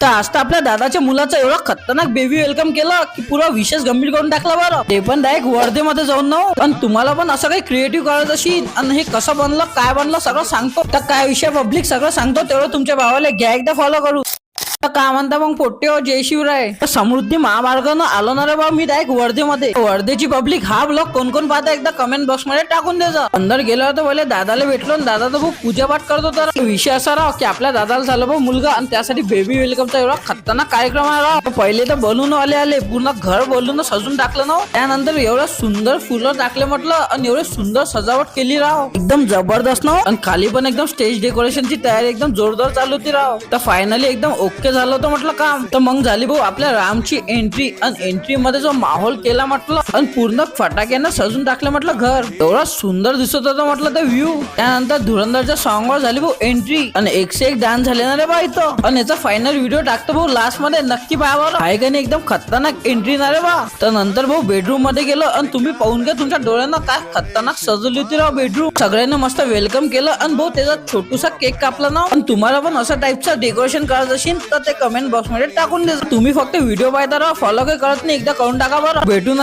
तर आज तर आपल्या दादाच्या मुलाचं एवढं खतरनाक बेबी वेलकम केलं की पुरा विशेष गंभीर करून टाकला बरं. ते पण डायरेक्ट वर्धेमध्ये जाऊन ना. पण तुम्हाला पण असं काही क्रिएटिव्ह करायचं असेल आणि हे कसं बनलं काय बनलं सगळं सांगतो. तर काय विषय पब्लिक सगळं सांगतो तेवढं तुमच्या भावाला घ्या एकदा फॉलो करू. काय म्हणता मग पोट्टे हो जय शिवराय. समृद्धी महामार्गानं आलो ना रे बा मी डायरेक्ट वर्धेमध्ये. वर्धेची पब्लिक हा ब्लॉग कोण कोण पाहता एकदा कमेंट बॉक्स मध्ये टाकून द्यायचं. अंदर गेलो तर पहिले दादाला भेटलो आणि दादा तर खूप पूजापाठ करतो. तर विषय असा राव की आपल्या दादाला झालं भाऊ मुलगा आणि त्यासाठी बेबी वेलकमचा एवढा खतरनाक कार्यक्रम आहे राव. पहिले तर बलून आले पूर्ण घर बलून सजून टाकलं ना. त्यानंतर एवढं सुंदर फुलं टाकले म्हटलं आणि एवढे सुंदर सजावट केली राव एकदम जबरदस्त ना. आणि खाली पण एकदम स्टेज डेकोरेशनची तयारी एकदम जोरदार चालू होती राव. तर फायनली एकदम ओके झालं होतं म्हटलं काम. तर मग झाली भाऊ आपल्या रामची एंट्री आणि एंट्री मध्ये जो माहोल केला म्हटलं आणि पूर्ण फटाक्यानं सजून टाकलं म्हटलं घर. एवढा सुंदर दिसत होतं म्हटलं ते व्ह्यू. त्यानंतर धुरंधरच्या सॉन्ग वर झाली भाऊ एंट्री आणि एकशे एक डान्स झाले ना रे बा इथं. आणि याचा फायनल व्हिडिओ टाकतो भाऊ लास्ट मध्ये नक्की पाहावं. आहे का नाही एकदम खतरनाक एंट्री ना रे बा. तर नंतर भाऊ बेडरूम मध्ये गेलो आणि तुम्ही पाहून घ्या तुमच्या डोळ्यांना काय खतरनाक सजवली होती राव बेडरूम. सगळ्यांना मस्त वेलकम केलं आणि भाऊ त्याचा छोटूसा केक कापला ना. आणि तुम्हाला पण असं टाईपचं डेकोरेशन करायचं असेल तर ते कमेंट बॉक्स मध्ये टाकून द्या. तुम्ही फक्त व्हिडिओ पाहता राहा फॉलो काही करत नाही एकदा करून टाका बरं. भेटून